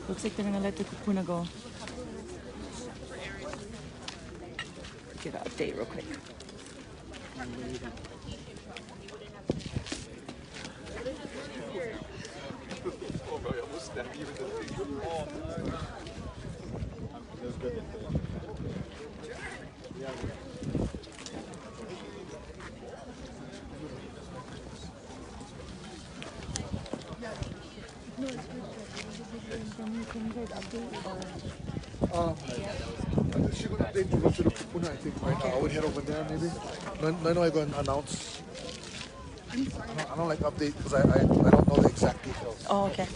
Looks like they're gonna let the kupuna go. Get an update real quick. She gonna update to go to the kupuna, I think, right now. I would head over there, maybe. No, I go and announce. I don't like update because I don't know the exact details. Oh, okay.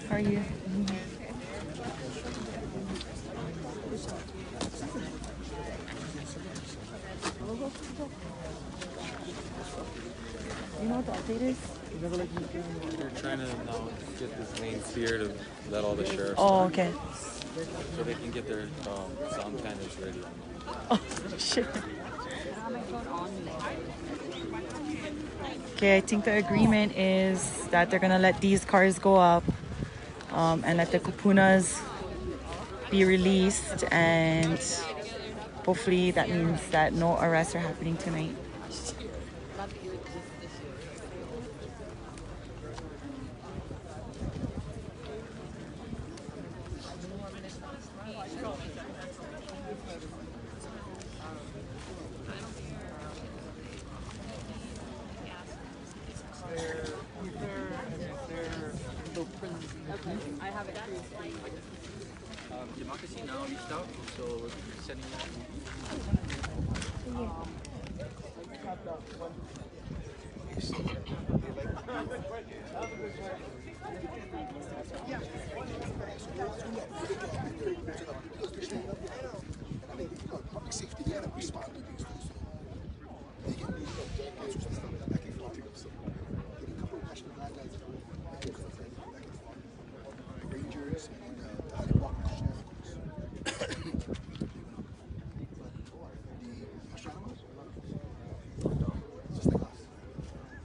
How are you? You know what the update is? They're trying to now get this main sphere to let all the sheriffs. Oh, okay. So they can get their sound cannons ready. Oh, shit. Okay, I think the agreement is that they're gonna let these cars go up and let the kupunas be released, and hopefully that means that no arrests are happening tonight. I have it too. Democracy now reached out, so we're sending that. Public safety, they gotta respond to these things. They can be back and forth. A couple of national guidelines back and forth. Rangers and how they walk just like us.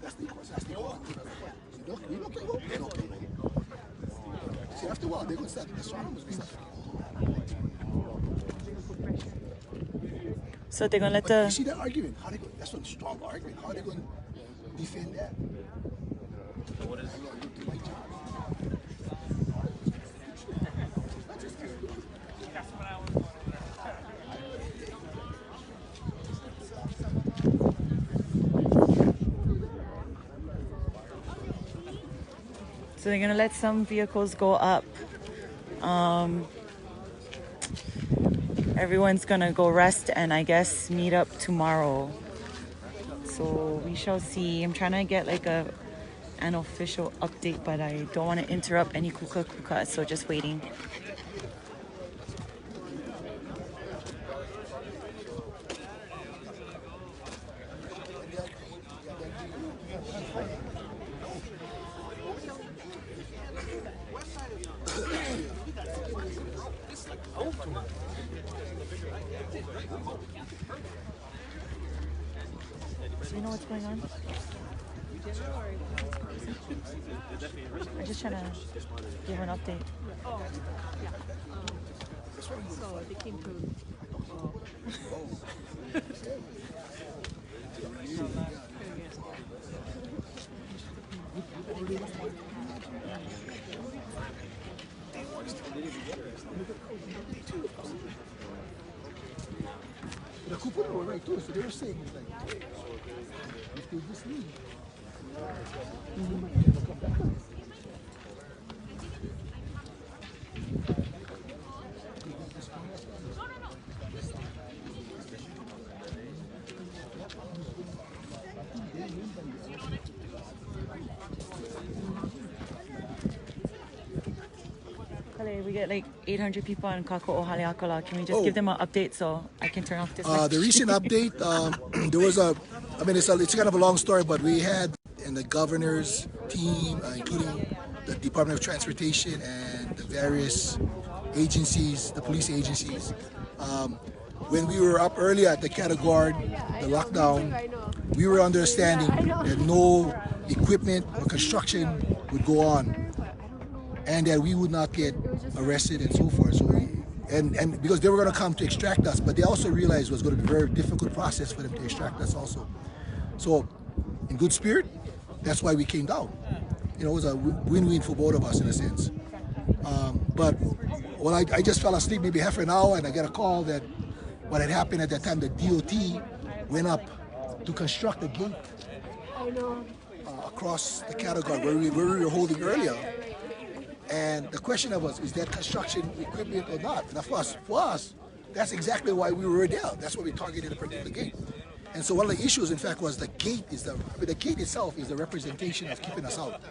That's the course. That's the order. We don't go. They don't go. See, after a while, they're going to start. The astronomers will start. So they're gonna let You see that argument? How they go? That's a strong argument. How are they going to defend that? So what is So they're gonna let some vehicles go up. Everyone's gonna go rest and I guess meet up tomorrow. So we shall see. I'm trying to get like an official update, but I don't want to interrupt any kuka, so just waiting. So you know what's going on? I'm just trying to give an update. Oh, yeah. So they came to. The kupuna were right too, so they were saying like, if they just leave, you might never come back. we get like 800 people on Kako Haleakala. Can we just give them an update so I can turn off this? The recent update, there was it's kind of a long story, but we had in the governor's team, including the Department of Transportation and the various agencies, the police agencies. When we were up earlier at the category, the lockdown, we were understanding that no equipment or construction would go on, and that we would not get arrested and so forth. So and because they were going to come to extract us, but they also realized it was going to be a very difficult process for them to extract us also. So in good spirit, that's why we came down. You know, it was a win-win for both of us in a sense. But well, I just fell asleep maybe half an hour, and I got a call that what had happened at that time, the DOT went up to construct a gate across the category where we were holding earlier. And the question was, is that construction equipment or not? And of course, for us, that's exactly why we were there. That's why we targeted a particular gate. And so one of the issues, in fact, was the gate the gate itself is the representation of keeping us out.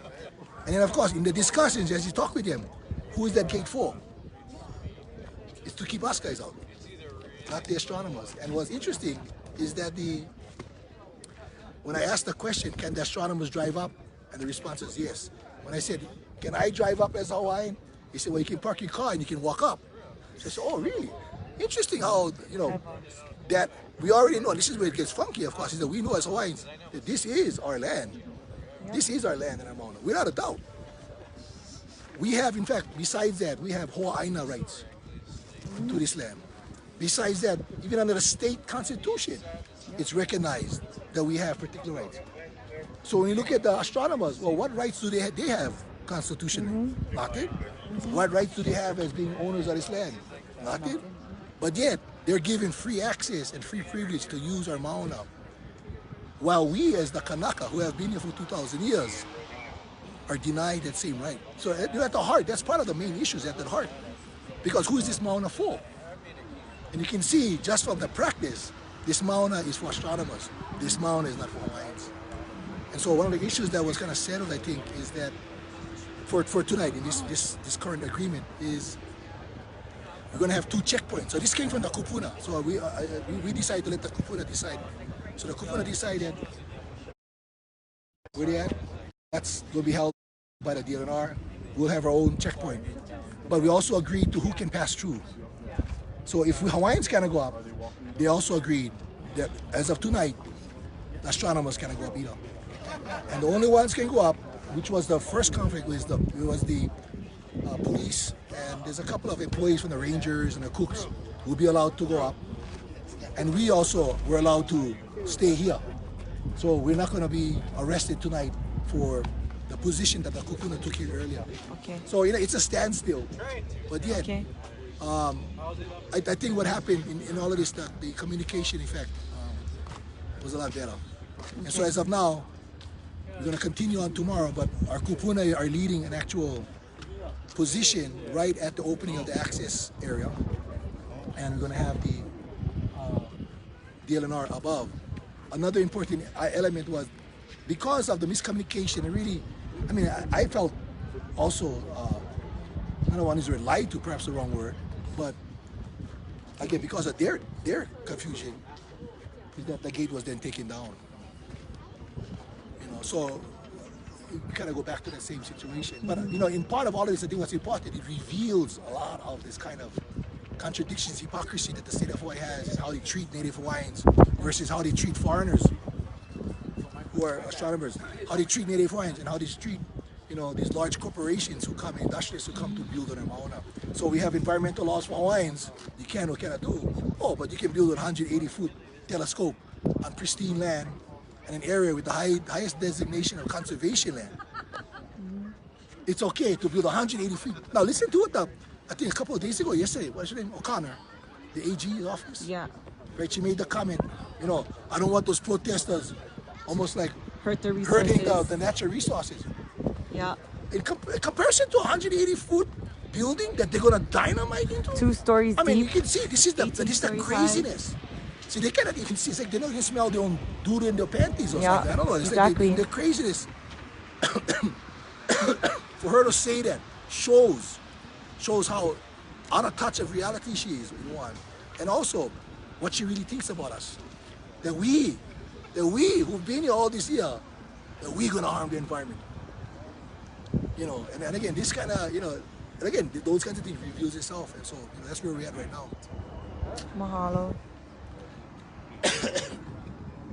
And then, of course, in the discussions, as you talk with them, who is that gate for? It's to keep us guys out, not the astronomers. And what's interesting is that when I asked the question, can the astronomers drive up? And the response is yes. When I said, can I drive up as a Hawaiian? He said, well, you can park your car and you can walk up. So I said, oh, really? Interesting how, that we already know, and this is where it gets funky, of course, is that we know as Hawaiians that this is our land. This is our land in our Mauna, without a doubt. We have, in fact, besides that, we have Hawaiian rights to this land. Besides that, even under the state constitution, it's recognized that we have particular rights. So when you look at the astronomers, well, what rights do they have constitutionally? Nothing. What rights do they have as being owners of this land? Nothing. But yet, they're given free access and free privilege to use our Mauna. While we, as the Kanaka, who have been here for 2,000 years, are denied that same right. So at the heart, that's part of the main issues at the heart. Because who is this Mauna for? And you can see, just from the practice, this Mauna is for astronomers. This Mauna is not for Hawaiians. And so one of the issues that was kind of settled, I think, is that for tonight, in this current agreement, is we're going to have 2 checkpoints. So this came from the kupuna. So we decided to let the kupuna decide. So the kupuna decided where they at. That's going to be held by the DLNR. We'll have our own checkpoint. But we also agreed to who can pass through. So if we Hawaiians cannot go up, they also agreed that as of tonight, the astronomers cannot go up either. And the only ones can go up, which was the first conflict, was the police, and there's a couple of employees from the rangers and the cooks who will be allowed to go up. And we also were allowed to stay here. So we're not going to be arrested tonight for the position that the kupuna took here earlier. Okay. So it's a standstill. But yet, okay. I think what happened in all of this, the communication, in fact, was a lot better. Okay. And so as of now, we're going to continue on tomorrow, but our kupuna are leading an actual position right at the opening of the access area. And we're going to have the DLNR above. Another important element was, because of the miscommunication, I felt also, I don't want to use the word lied to, perhaps the wrong word, but again, because of their confusion, is that the gate was then taken down. So we kind of go back to that same situation. But in part of all of this, I think what's important, it reveals a lot of this kind of contradictions, hypocrisy that the state of Hawaii has, and how they treat Native Hawaiians versus how they treat foreigners who are astronomers, how they treat Native Hawaiians, and how they treat these large corporations who come, industrialists who come to build on our Mauna. So we have environmental laws for Hawaiians, you can or cannot do. Oh, but you can build a 180-foot telescope on pristine land in an area with the highest designation of conservation land. It's okay to build 180 feet. Now listen to what I think a couple of days ago, yesterday, what's her name? O'Connor, the AG's office. Yeah. Right, she made the comment, I don't want those protesters almost like hurting the natural resources. Yeah. In comparison to a 180-foot building that they're gonna dynamite into. 2 stories deep. You can see this is the craziness. See, they cannot even see. It's like they don't even smell their own doo in their panties or something. I don't know. It's exactly. Like the craziness. For her to say that shows shows how out of touch of reality she is, in one. And also, what she really thinks about us. That we who've been here all this year, that we're gonna harm the environment. You know, and again, this kind of, you know, and again, those kinds of things reveals itself. And so, you know, that's where we're at right now. Mahalo.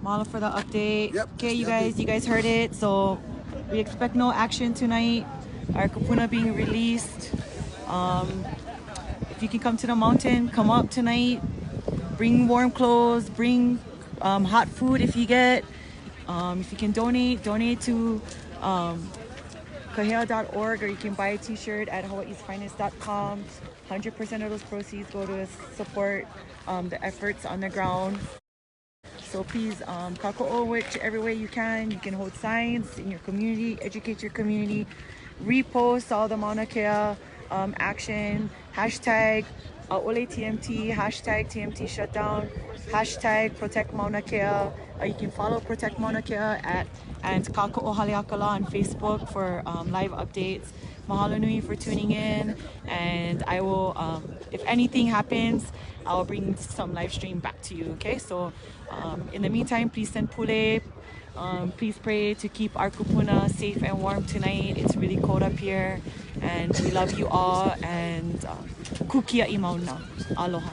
Mahalo for the update. Yep, Okay, you that's the guys heard it. So we expect no action tonight. Our kupuna being released. If you can come to the mountain, come up tonight. Bring warm clothes. Bring hot food if you get. If you can donate to kahea.org, or you can buy a t-shirt at hawaiisfinest.com. 100% of those proceeds go to support the efforts on the ground. So please, kako'o whichever way you can. You can hold signs in your community, educate your community, repost all the Mauna Kea action, hashtag Ole TMT, hashtag TMT shutdown, hashtag protect Mauna Kea. You can follow Protect Mauna Kea and Kako'o Haleakala on Facebook for live updates. Mahalo nui for tuning in, and I will, if anything happens, I'll bring some live stream back to you. Okay, so in the meantime, please send pule. Please pray to keep our kupuna safe and warm tonight. It's really cold up here, and we love you all. And kukia i mauna. Aloha.